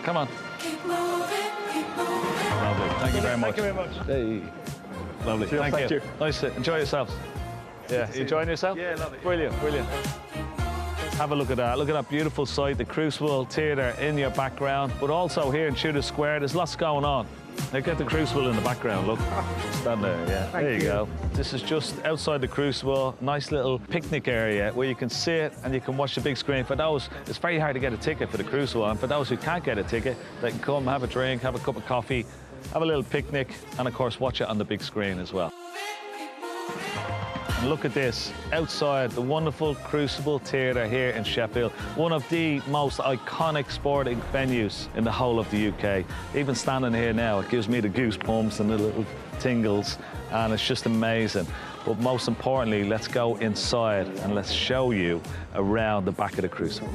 Come on. Keep moving, keep moving. Lovely. Thank you very much. Thank you very much. Hey. Lovely. Cheers, Thank you. thank you. Nice to enjoy yourselves. Yeah, you enjoying yourself? Yeah, love it. Brilliant, brilliant. Have a look at that. Look at that beautiful site, the Crucible Theatre in your background, but also here in Tudor Square, there's lots going on. Now get the Crucible in the background, look. Stand there, yeah. There you go. This is just outside the Crucible, nice little picnic area where you can sit and you can watch the big screen. For those, it's very hard to get a ticket for the Crucible, and for those who can't get a ticket, they can come, have a drink, have a cup of coffee, have a little picnic, and of course watch it on the big screen as well. And look at this, outside the wonderful Crucible Theatre here in Sheffield, one of the most iconic sporting venues in the whole of the UK. Even standing here now, it gives me the goosebumps and the little tingles, and it's just amazing. But most importantly, let's go inside and let's show you around the back of the Crucible.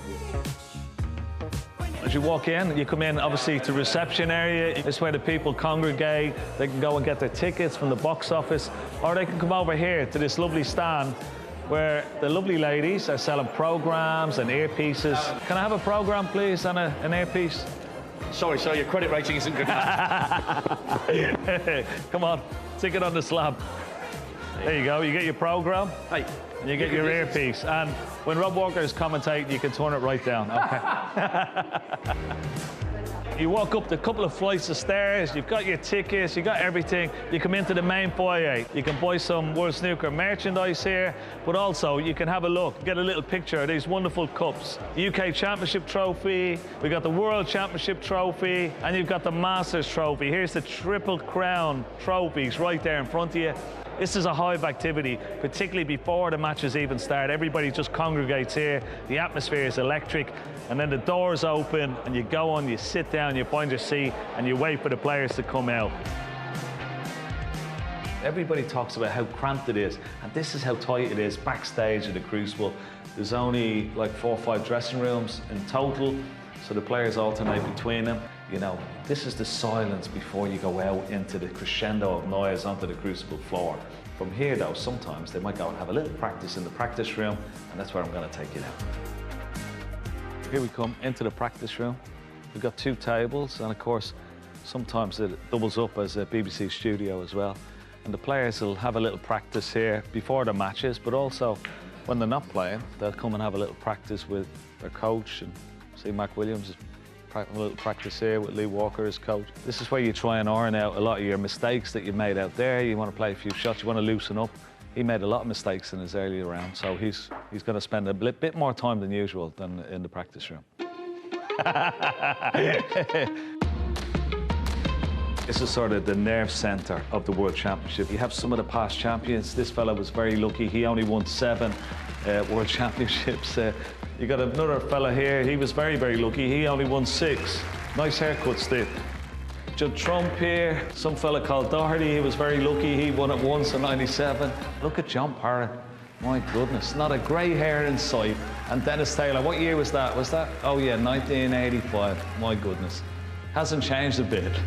As you walk in, you come in obviously to reception area. This is where the people congregate. They can go and get their tickets from the box office, or they can come over here to this lovely stand where the lovely ladies are selling programs and earpieces. Can I have a program, please, and an earpiece? Sorry, sir, your credit rating isn't good enough. Come on, stick it on the slab. There you go, you get your program. Hey. And you get your earpiece. And when Rob Walker is commentating, you can turn it right down. Okay. You walk up the couple of flights of stairs, you've got your tickets, you've got everything. You come into the main foyer. You can buy some World Snooker merchandise here, but also you can have a look, get a little picture of these wonderful cups. The UK Championship Trophy, we've got the World Championship Trophy, and you've got the Masters Trophy. Here's the Triple Crown trophies right there in front of you. This is a hive activity, particularly before the matches even start. Everybody just congregates here. The atmosphere is electric, and then the doors open, and you go on, you sit down, you find your seat, and you wait for the players to come out. Everybody talks about how cramped it is, and this is how tight it is backstage at the Crucible. There's only like 4 or 5 dressing rooms in total, so the players alternate between them. You know, this is the silence before you go out into the crescendo of noise onto the Crucible floor. From here, though, sometimes they might go and have a little practice in the practice room, and that's where I'm going to take you now. Here we come into the practice room. We've got 2 tables, and of course, sometimes it doubles up as a BBC studio as well. And the players will have a little practice here before the matches, but also when they're not playing, they'll come and have a little practice with their coach. And see, Mac Williams is a little practice here with Lee Walker as coach. This is where you try and iron out a lot of your mistakes that you made out there. You want to play a few shots, you want to loosen up. He made a lot of mistakes in his earlier round, so he's going to spend a bit more time than usual than in the practice room. This is sort of the nerve centre of the World Championship. You have some of the past champions. This fella was very lucky. He only won 7 World Championships. You got another fella here. He was very, very lucky. He only won 6. Nice haircut, Steve. Judd Trump here. Some fella called Doherty. He was very lucky. He won it once in '97. Look at John Parrott. My goodness, not a grey hair in sight. And Dennis Taylor, what year was that? Oh yeah, 1985. My goodness. Hasn't changed a bit.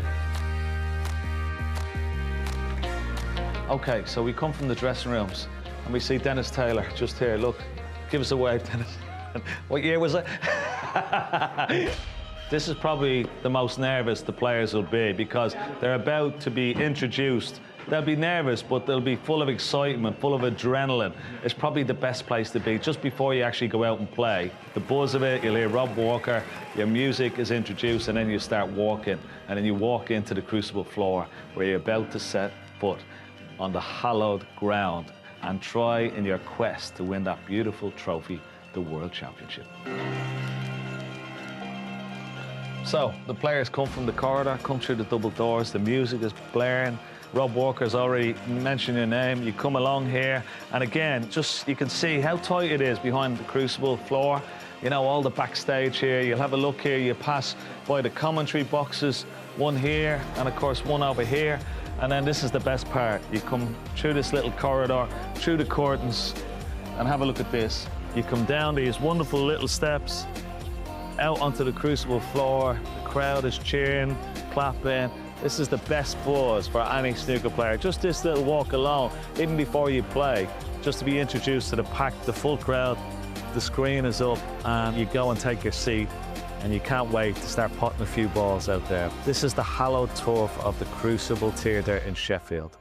Okay, so we come from the dressing rooms and we see Dennis Taylor just here. Look, give us a wave, Dennis. What year was it? This is probably the most nervous the players will be because they're about to be introduced. They'll be nervous, but they'll be full of excitement, full of adrenaline. It's probably the best place to be just before you actually go out and play. The buzz of it, you'll hear Rob Walker, your music is introduced, and then you start walking. And then you walk into the Crucible floor where you're about to set foot on the hallowed ground and try in your quest to win that beautiful trophy, the World Championship. So the players come from the corridor, come through the double doors, the music is blaring. Rob Walker's already mentioned your name. You come along here, and again, just you can see how tight it is behind the Crucible floor. You know, all the backstage here. You'll have a look here. You pass by the commentary boxes, one here, and of course one over here. And then this is the best part. You come through this little corridor, through the curtains, and have a look at this. You come down these wonderful little steps, out onto the Crucible floor. The crowd is cheering, clapping. This is the best buzz for any snooker player. Just this little walk alone, even before you play, just to be introduced to the pack, the full crowd. The screen is up, and you go and take your seat. and you can't wait to start putting a few balls out there. This is the hallowed turf of the Crucible Theatre in Sheffield.